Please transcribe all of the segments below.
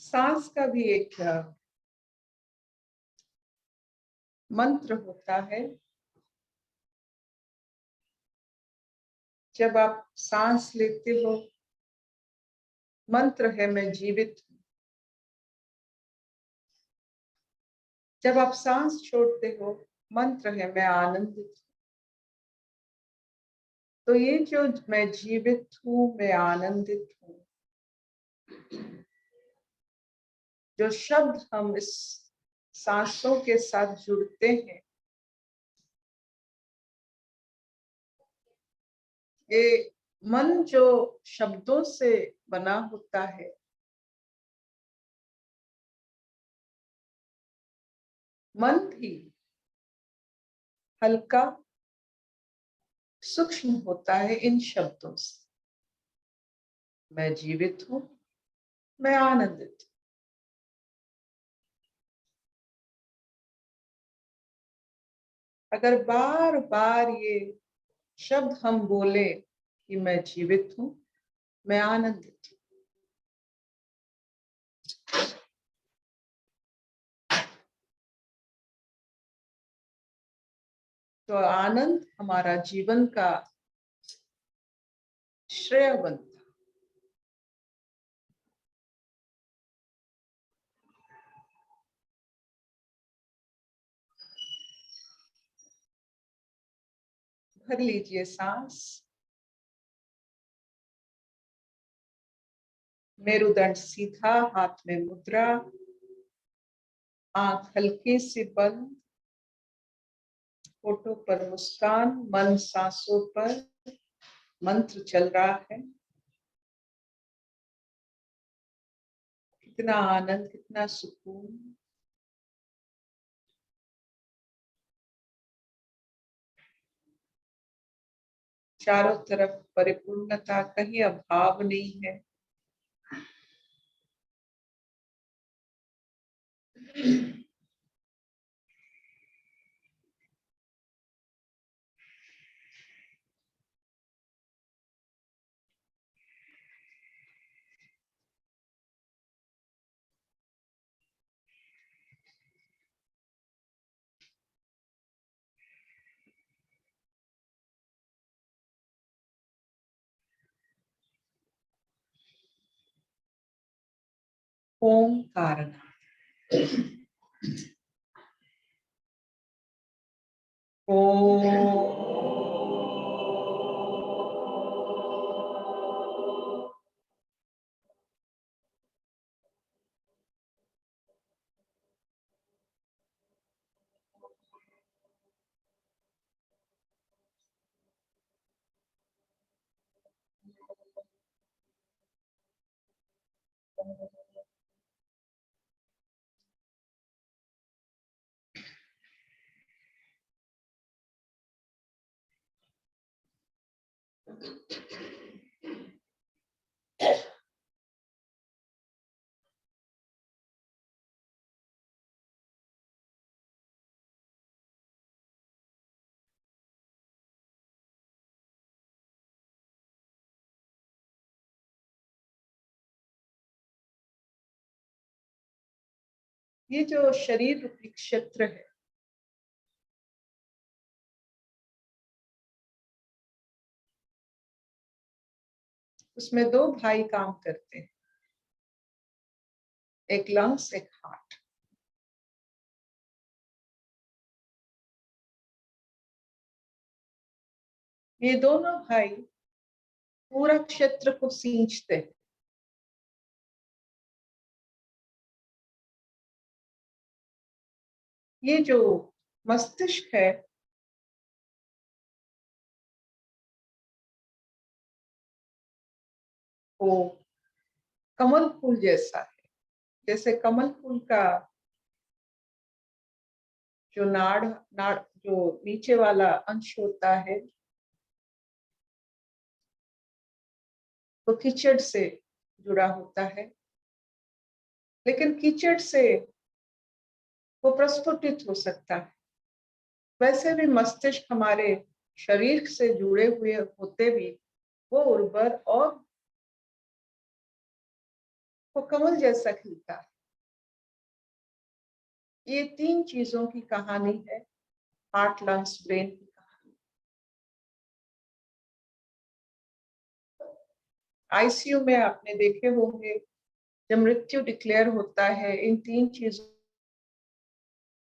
सांस का भी एक मंत्र होता है। जब आप सांस लेते हो, मंत्र है मैं जीवित हूँ। जब आप सांस छोड़ते हो, मंत्र है मैं आनंदित हूँ। तो ये जो मैं जीवित हूँ, मैं आनंदित हूँ, जो शब्द हम इस सांसों के साथ जुड़ते हैं, ये मन जो शब्दों से बना होता है, मन भी हल्का सूक्ष्म होता है इन शब्दों से। मैं जीवित हूँ, मैं आनंदित हूँ। अगर बार बार ये शब्द हम बोले कि मैं जीवित हूँ, मैं आनंदित हूँ, तो आनंद हमारा जीवन का श्रेय बनता। भर लीजिए सांस। मेरुदंड सीधा, हाथ में मुद्रा, आंख हल्की सी बंद, होठों पर मुस्कान, मन सांसों पर, मंत्र चल रहा है। कितना आनंद, कितना सुकून। चारों तरफ परिपूर्णता, कहीं अभाव नहीं है। ओंकार। ओम। ये जो शरीर रूपी क्षेत्र है, उसमें दो भाई काम करते हैं, एक लंग्स, एक हार्ट। ये दोनों भाई पूरा क्षेत्र को सींचते हैं। ये जो मस्तिष्क है, वो कमल फूल जैसा है। जैसे कमल फूल का जो नाड़ नाड़ जो नीचे वाला अंश होता है, वो कीचड़ से जुड़ा होता है, लेकिन कीचड़ से वो प्रस्फुटित हो सकता है। वैसे भी मस्तिष्क हमारे शरीर से जुड़े हुए होते भी वो उर्वर और वो कमल जैसा खिलता है। ये 3 चीजों की कहानी है, हार्ट, लंग्स, ब्रेन की कहानी। आईसीयू में आपने देखे होंगे, जब मृत्यु डिक्लेयर होता है, इन 3 चीजों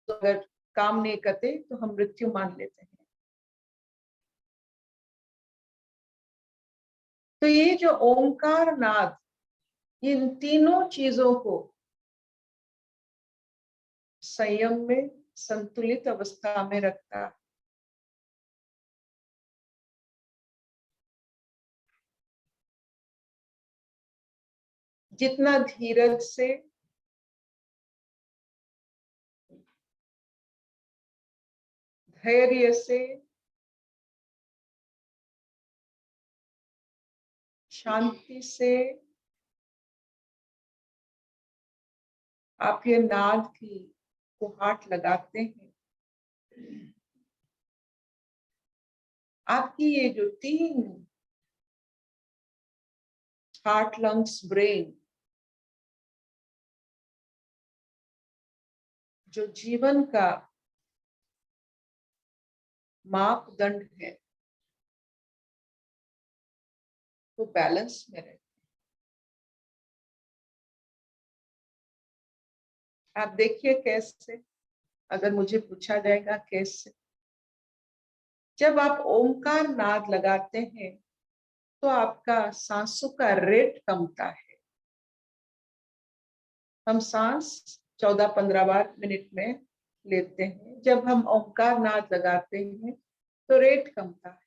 अगर काम नहीं करते तो हम मृत्यु मान लेते हैं। तो ये जो ओंकार नाद इन तीनों चीजों को संयम में, संतुलित अवस्था में रखता है। जितना धीरज से, धैर्य से, शांति से आप ये नाद की को हाथ लगाते हैं, आपकी ये जो 3 हार्ट, लंग्स, ब्रेन जो जीवन का मापदंड है, वो बैलेंस में रहे। आप देखिए कैसे, अगर मुझे पूछा जाएगा कैसे, जब आप ओमकार नाद लगाते हैं तो आपका सांसों का रेट कमता है। हम सांस 14-15 बार मिनट में लेते हैं, जब हम ओमकार नाद लगाते हैं तो रेट कमता है।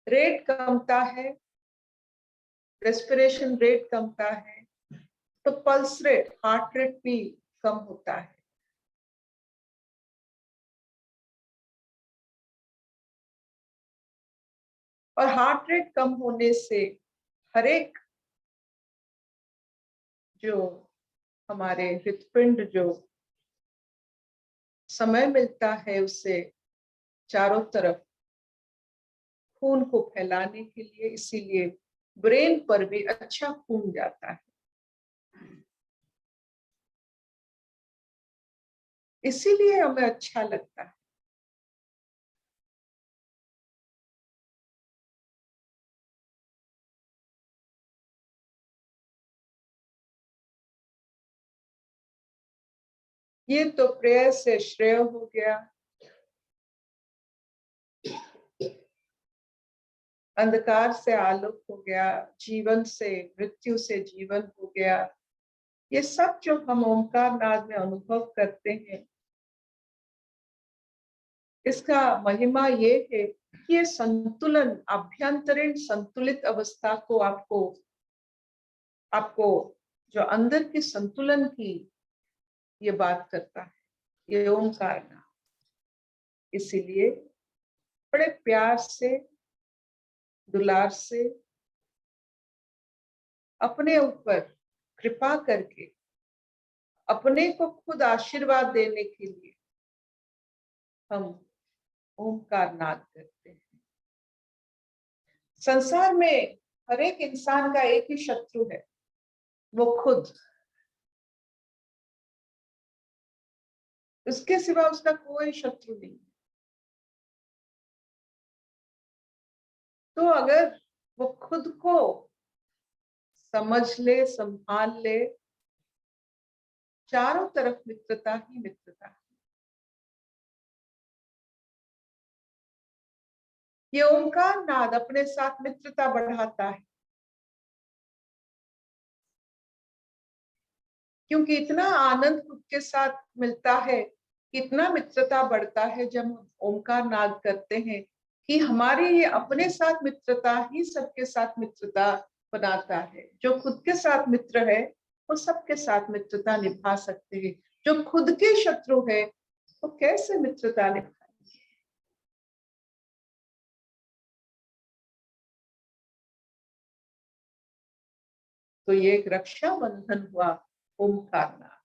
रेट कमता है, रेस्पिरेशन रेट कमता है, तो पल्स रेट, हार्ट रेट भी कम होता है। और हार्ट रेट कम होने से हर एक जो हमारे हृदपिंड जो समय मिलता है उसे चारों तरफ खून को फैलाने के लिए, इसीलिए ब्रेन पर भी अच्छा खून जाता है। इसीलिए हमें अच्छा लगता है। ये तो प्रेय से श्रेय हो गया, अंधकार से आलोक हो गया, जीवन से मृत्यु से जीवन हो गया। ये सब जो हम ओंकार नाद में अनुभव करते हैं, इसका महिमा ये है कि ये संतुलन, आभ्यंतरीण संतुलित अवस्था को आपको आपको जो अंदर की संतुलन की ये बात करता है, ये ओंकार नाद। इसीलिए बड़े प्यार से, दुलार से अपने ऊपर कृपा करके अपने को खुद आशीर्वाद देने के लिए हम ओंकार नाद करते हैं। संसार में हर एक इंसान का एक ही शत्रु है, वो खुद। उसके सिवा उसका कोई शत्रु नहीं। तो अगर वो खुद को समझ ले, संभाल ले, चारों तरफ मित्रता ही मित्रता। ये ओंकार नाद अपने साथ मित्रता बढ़ाता है, क्योंकि इतना आनंद खुद के साथ मिलता है, कितना मित्रता बढ़ता है जब हम ओंकार नाद करते हैं, कि हमारी ये अपने साथ मित्रता ही सबके साथ मित्रता बनाता है। जो खुद के साथ मित्र है वो सबके साथ मित्रता निभा सकते हैं। जो खुद के शत्रु है वो कैसे मित्रता निभाएंगे? तो ये एक रक्षा बंधन हुआ ओंकार नाद।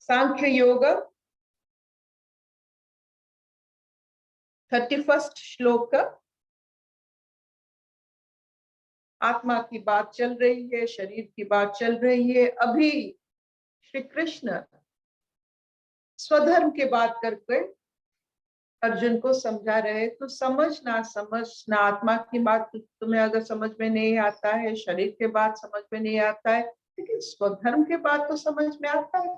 सांख्य योग 31 श्लोक का आत्मा की बात चल रही है, शरीर की बात चल रही है। अभी श्री कृष्ण स्वधर्म की बात करके अर्जुन को समझा रहे। तो समझना आत्मा की बात तुम्हें अगर समझ में नहीं आता है, शरीर के बात समझ में नहीं आता है, लेकिन स्वधर्म के बात तो समझ में आता है।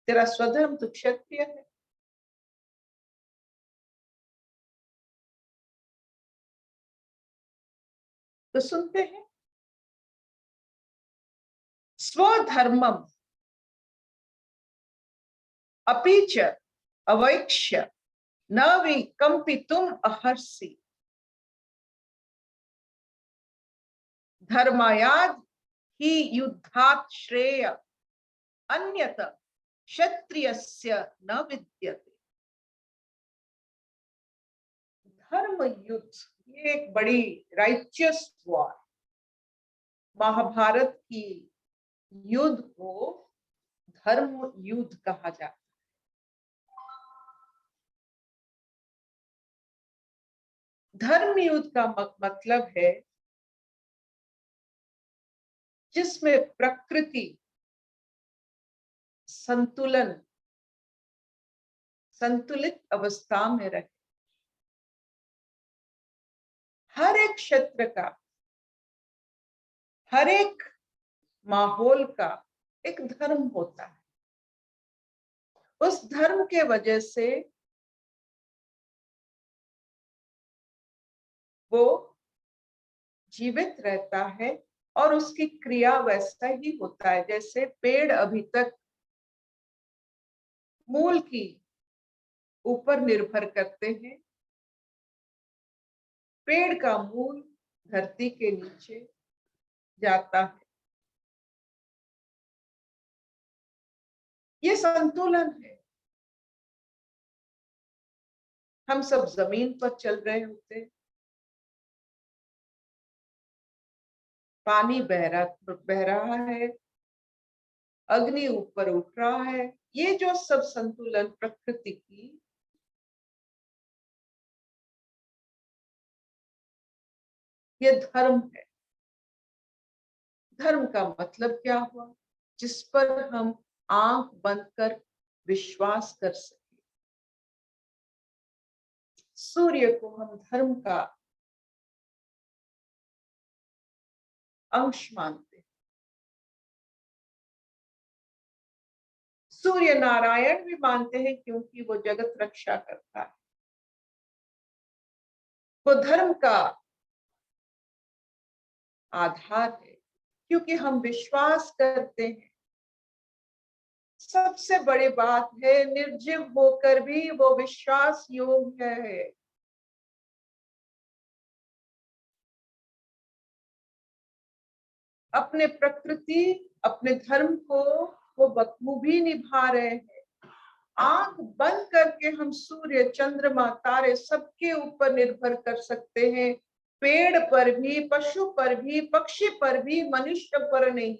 तेरा स्वधर्म तो क्षत्रिय है। तो सुनते हैं, स्वधर्मम अपीच अवैक्ष्य न विकंपितुम अहर्षि धर्मायाद ही युद्धात् श्रेय अन्यत क्षत्रियस्य न विद्यते। धर्म युद्ध ये एक बड़ी राइचियस वॉर, महाभारत की युद्ध को धर्म युद्ध कहा जाता है। धर्म युद्ध का मतलब है जिसमें प्रकृति संतुलित अवस्था में रहे। हर एक क्षेत्र का, हर एक माहौल का एक धर्म होता है। उस धर्म के वजह से वो जीवित रहता है और उसकी क्रिया वैसा ही होता है। जैसे पेड़ अभी तक मूल की ऊपर निर्भर करते हैं, पेड़ का मूल धरती के नीचे जाता है। ये संतुलन है। हम सब जमीन पर चल रहे होते, पानी बह रहा है, अग्नि ऊपर उठ रहा है। ये जो सब संतुलन प्रकृति की, ये धर्म है। धर्म का मतलब क्या हुआ? जिस पर हम आंख बंद कर विश्वास कर सके। सूर्य को हम धर्म का अंश मानते हैं। सूर्य नारायण भी मानते हैं क्योंकि वो जगत रक्षा करता है। वो धर्म का आधार है क्योंकि हम विश्वास करते हैं। सबसे बड़ी बात है, निर्जीव होकर भी वो विश्वास योग्य है। अपने प्रकृति, अपने धर्म को वो बखूबी निभा रहे हैं। आंख बंद करके हम सूर्य, चंद्रमा, तारे सबके ऊपर निर्भर कर सकते हैं। पेड़ पर भी, पशु पर भी, पक्षी पर भी, मनुष्य पर नहीं।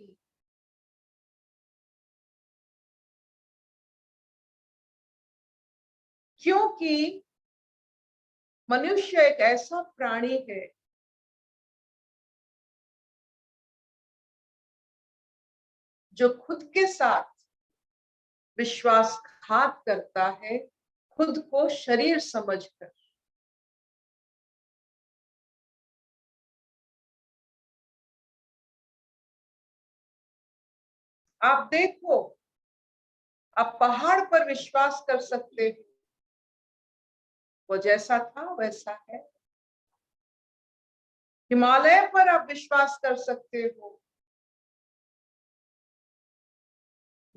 क्योंकि मनुष्य एक ऐसा प्राणी है जो खुद के साथ विश्वासघात करता है, खुद को शरीर समझकर। आप देखो, आप पहाड़ पर विश्वास कर सकते हो, वो जैसा था वैसा है। हिमालय पर आप विश्वास कर सकते हो,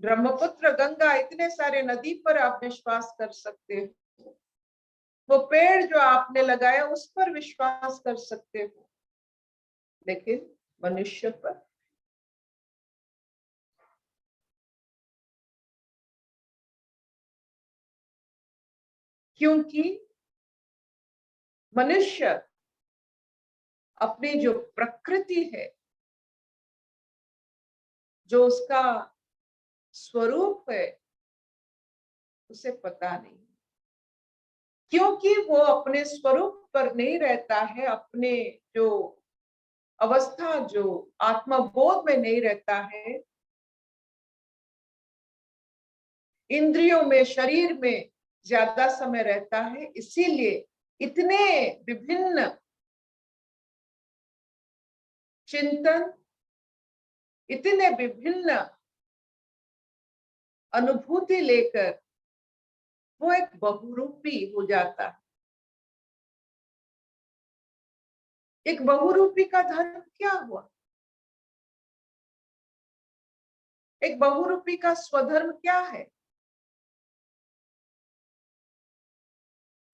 ब्रह्मपुत्र, गंगा, इतने सारे नदी पर आप विश्वास कर सकते हो। वो पेड़ जो आपने लगाया उस पर विश्वास कर सकते हो, लेकिन मनुष्य पर? क्योंकि मनुष्य अपनी जो प्रकृति है, जो उसका स्वरूप है, उसे पता नहीं। क्योंकि वो अपने स्वरूप पर नहीं रहता है, अपने जो अवस्था, जो आत्मबोध में नहीं रहता है, इंद्रियों में, शरीर में ज्यादा समय रहता है, इसीलिए इतने विभिन्न चिंतन, इतने विभिन्न अनुभूति लेकर वो एक बहुरूपी हो जाता है। एक बहुरूपी का धर्म क्या हुआ? एक बहुरूपी का स्वधर्म क्या है?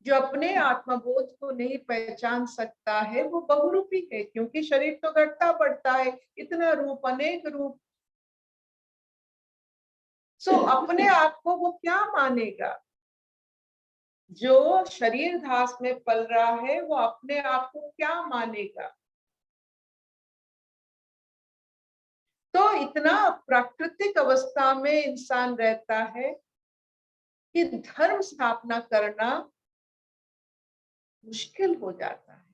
जो अपने आत्मबोध को नहीं पहचान सकता है वो बहुरूपी है, क्योंकि शरीर तो घटता बढ़ता है, इतना रूप, अनेक रूप। सो अपने आप को वो क्या मानेगा? जो शरीर धास में पल रहा है वो अपने आप को क्या मानेगा? तो इतना प्राकृतिक अवस्था में इंसान रहता है कि धर्म स्थापना करना मुश्किल हो जाता है।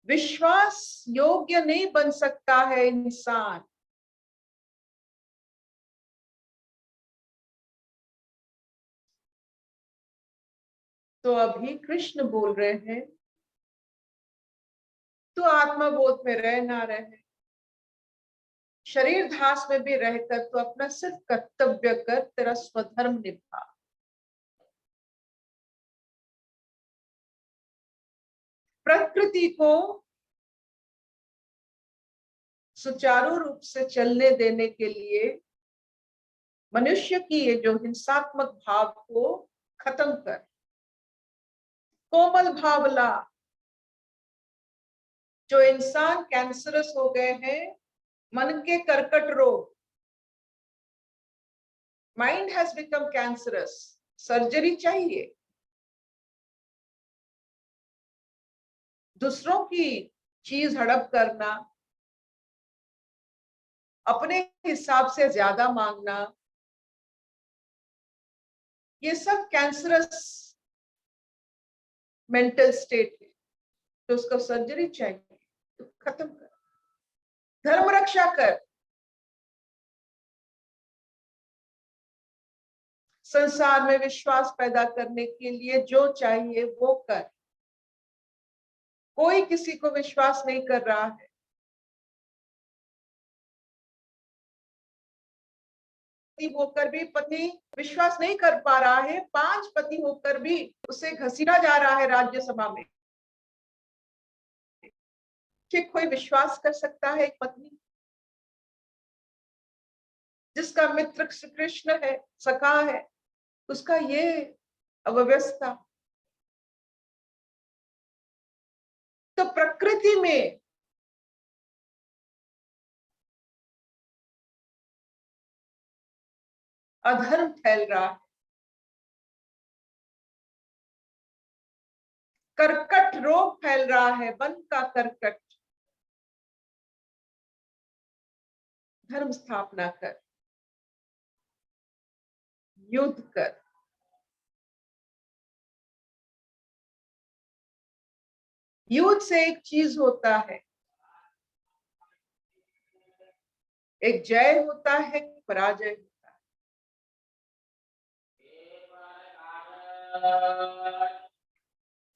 विश्वास योग्य नहीं बन सकता है इंसान। तो अभी कृष्ण बोल रहे हैं, तो आत्मबोध में रह ना रहे, शरीर धास में भी रहकर तो अपना सिर्फ कर्तव्य कर, तेरा स्वधर्म निभा। प्रकृति को सुचारू रूप से चलने देने के लिए मनुष्य की ये जो हिंसात्मक भाव को खत्म कर, कोमल भाव ला। जो इंसान कैंसरस हो गए हैं, मन के कर्कट रोग, mind has become cancerous, surgery चाहिए। दूसरों की चीज हड़प करना, अपने हिसाब से ज्यादा मांगना, ये सब कैंसरस मेंटल स्टेट है। तो उसको सर्जरी चाहिए, तो खत्म कर, धर्म रक्षा कर। संसार में विश्वास पैदा करने के लिए जो चाहिए वो कर। कोई किसी को विश्वास नहीं कर रहा है। होकर भी पति विश्वास नहीं कर पा रहा है, 5 पति होकर भी उसे घसीटा जा रहा है राज्यसभा में। कि कोई विश्वास कर सकता है एक पत्नी जिसका मित्र श्री कृष्ण है, सखा है, उसका ये अव्यवस्था? तो प्रकृति में अधर्म फैल रहा है, कर्कट रोग फैल रहा है, वन का कर्कट। धर्म स्थापना कर, युद्ध कर। युद्ध से एक चीज होता है, एक जय होता है, पराजय होता है।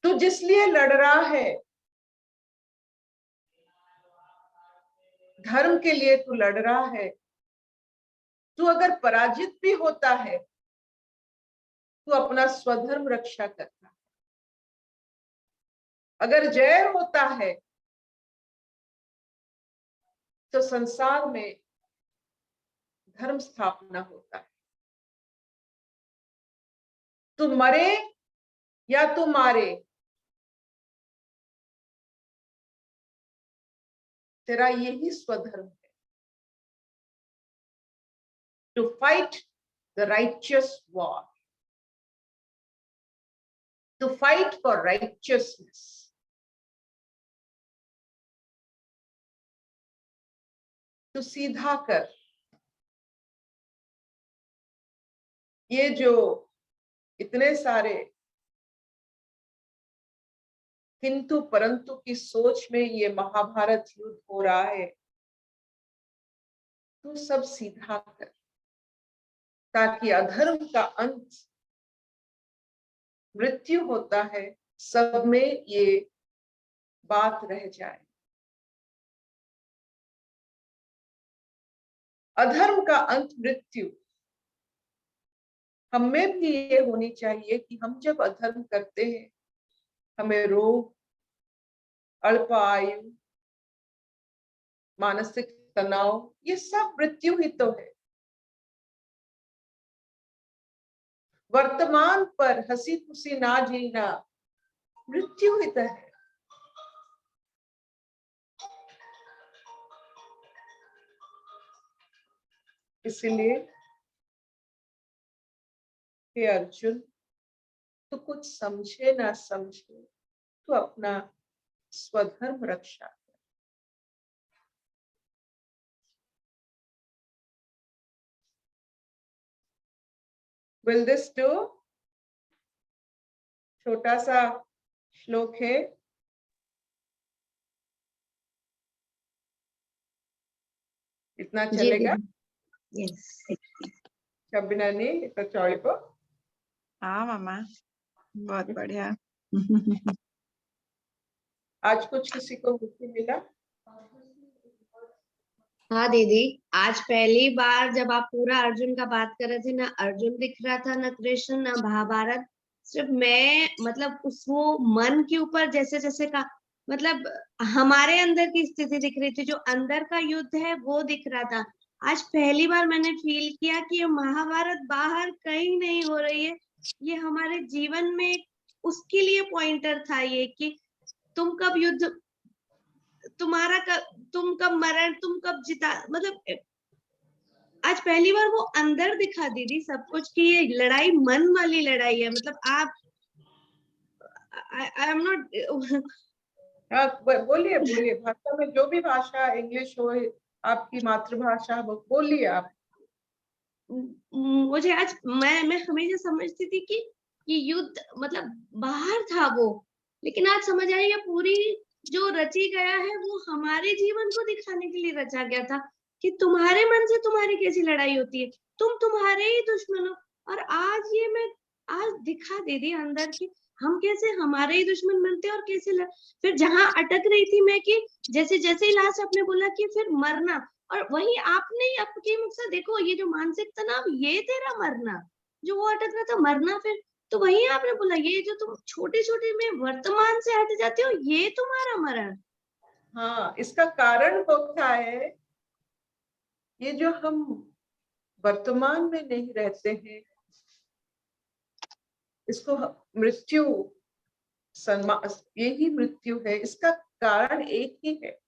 तू जिस लिए लड़ रहा है, धर्म के लिए तू लड़ रहा है, तू अगर पराजित भी होता है तू अपना स्वधर्म रक्षा करता है। अगर जय होता है तो संसार में धर्म स्थापना होता है। तू मरे या तू मारे, तेरा यही स्वधर्म है, to fight the righteous war, to fight for righteousness. तू सीधा कर। ये जो इतने सारे किंतु परंतु की सोच में ये महाभारत युद्ध हो रहा है, तो सब सीधा कर, ताकि अधर्म का अंत मृत्यु होता है, सब में ये बात रह जाए। अधर्म का अंत मृत्यु, हमें भी ये होनी चाहिए कि हम जब अधर्म करते हैं, हमें रोग, अल्प आयु, मानसिक तनाव, ये सब मृत्यु ही तो है। वर्तमान पर हंसी खुशी ना जीना मृत्यु ही तो है। इसलिए हे अर्जुन, तो कुछ समझे ना समझे, तो अपना स्वधर्म रक्षा कर। Will this do? छोटा सा श्लोक है, इतना चलेगा? यस शबिनानी इतना चौड़िपो? हाँ मामा, बहुत बढ़िया। आज कुछ किसी को मुक्ति मिला? हाँ दीदी, आज पहली बार जब आप पूरा अर्जुन का बात कर रहे थे, ना अर्जुन दिख रहा था, ना कृष्ण, ना महाभारत, सिर्फ मैं, मतलब उस वो मन के ऊपर जैसे जैसे का, मतलब हमारे अंदर की स्थिति दिख रही थी, जो अंदर का युद्ध है वो दिख रहा था। आज पहली बार मैंने फील किया कि ये महाभारत बाहर कहीं नहीं हो रही है, ये हमारे जीवन में उसके लिए पॉइंटर था, ये कि तुम कब युद्ध, तुम्हारा कब, तुम कब मरण, तुम कब जिता, मतलब आज पहली बार वो अंदर दिखा दीदी सब कुछ, कि ये लड़ाई मन वाली लड़ाई है। मतलब आप, आई एम नॉट। हाँ बोलिए बोलिए, भाषा में जो भी भाषा, इंग्लिश हो, आपकी मातृभाषा, बोलिए आप। मुझे आज, मैं हमेशा समझती थी कि युद्ध मतलब बाहर था वो, लेकिन आज समझ आई, पूरी जो रची गया है वो हमारे जीवन को दिखाने के लिए रचा गया था, कि तुम्हारे मन से तुम्हारी कैसी लड़ाई होती है, तुम तुम्हारे ही दुश्मन हो। और आज ये मैं आज दिखा दीदी अंदर की, हम कैसे हमारे ही दुश्मन बनते हैं, और कैसे फिर जहां अटक रही थी मैं, कि जैसे जैसे ही लास्ट आपने बोला कि फिर मरना, और वही आपने आपके मुख से देखो, ये जो मानसिक तनाव, ये तेरा मरना, जो वो अटक रहा था मरना, फिर तो वही आपने बोला, ये जो तुम छोटे छोटे में वर्तमान से हट जाते हो, ये तुम्हारा मरण। हाँ, इसका कारण होता है ये जो हम वर्तमान में नहीं रहते हैं, इसको मृत्यु यही मृत्यु है। इसका कारण एक ही है,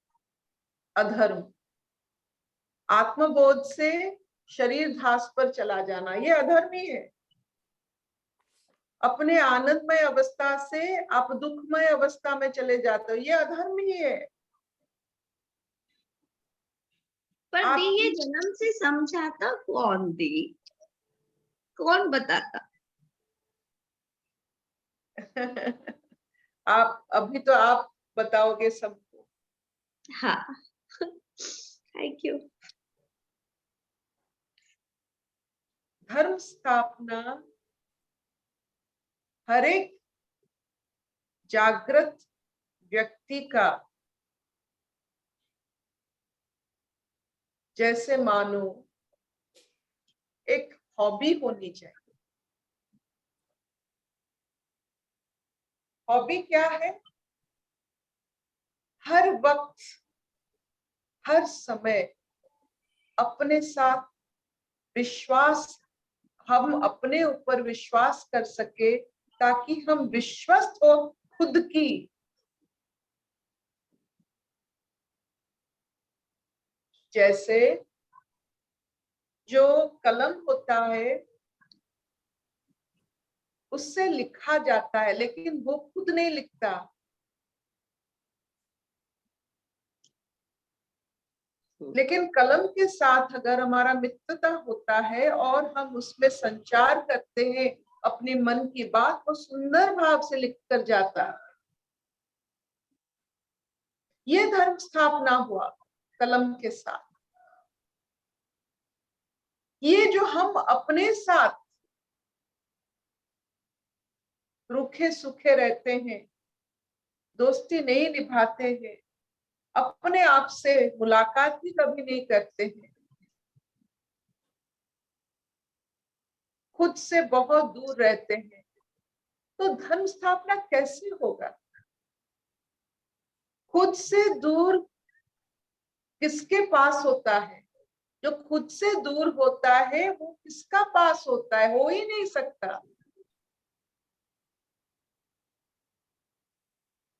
अधर्म। आत्मबोध से शरीर ध्यास पर चला जाना, ये अधर्म ही है। अपने आनंदमय अवस्था से आप दुखमय अवस्था में चले जाते हो, ये अधर्म ही है। पर दी, ये जन्म से समझाता कौन दी, कौन बताता? आप अभी तो आप बताओगे सबको। हाँ, थैंक यू। धर्म स्थापना हर एक जागृत व्यक्ति का, जैसे मानो एक हॉबी होनी चाहिए। हॉबी क्या है? हर वक्त, हर समय अपने साथ विश्वास, हम अपने ऊपर विश्वास कर सके, ताकि हम विश्वस्त हो खुद की। जैसे जो कलम होता है उससे लिखा जाता है, लेकिन वो खुद नहीं लिखता। लेकिन कलम के साथ अगर हमारा मित्रता होता है और हम उसमें संचार करते हैं अपने मन की बात, वो सुंदर भाव से लिख कर जाता है। ये धर्म स्थापना हुआ कलम के साथ। ये जो हम अपने साथ रूखे सूखे रहते हैं, दोस्ती नहीं निभाते हैं, अपने आप से मुलाकात भी कभी नहीं करते हैं, खुद से बहुत दूर रहते हैं, तो धर्म स्थापना कैसे होगा? खुद से दूर किसके पास होता है? जो खुद से दूर होता है वो किसका पास होता है? हो ही नहीं सकता।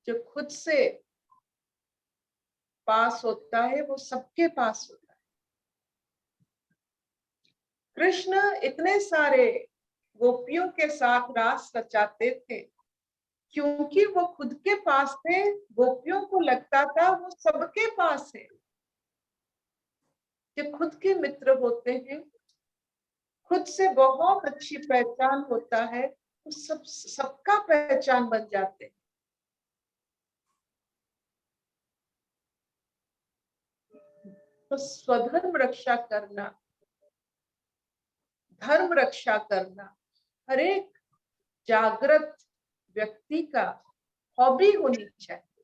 जो खुद से पास होता है वो सबके पास होता है। कृष्ण इतने सारे गोपियों के साथ रास रचाते थे क्योंकि वो खुद के पास थे। गोपियों को लगता था वो सबके पास है। जो खुद के मित्र होते हैं, खुद से बहुत अच्छी पहचान होता है, वो सबका पहचान बन जाते हैं। तो स्वधर्म रक्षा करना, धर्म रक्षा करना हर एक जागृत व्यक्ति का हॉबी होनी चाहिए।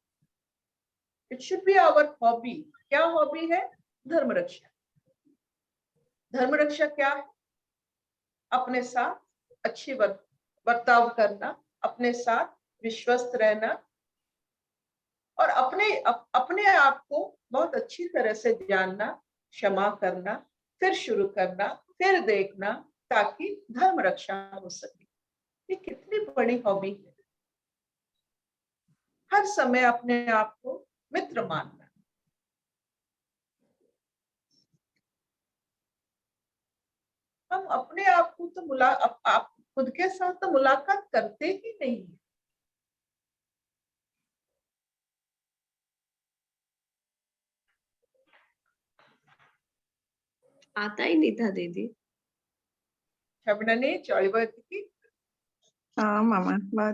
It should be our hobby. क्या हॉबी है? धर्म रक्षा। धर्म रक्षा क्या है? अपने साथ अच्छी बर्ताव करना, अपने साथ विश्वस्त रहना और अपने आप को बहुत अच्छी तरह से जानना, क्षमा करना, फिर शुरू करना, फिर देखना, ताकि धर्म रक्षा हो सके। ये कितनी बड़ी हॉबी है। हर समय अपने आप को मित्र मानना। हम अपने आप को तो आप खुद के साथ तो मुलाकात करते ही नहीं है। आता ही नहीं था दीदी। शबनने चौड़ीवर्ती की हाँ मामा, बहुत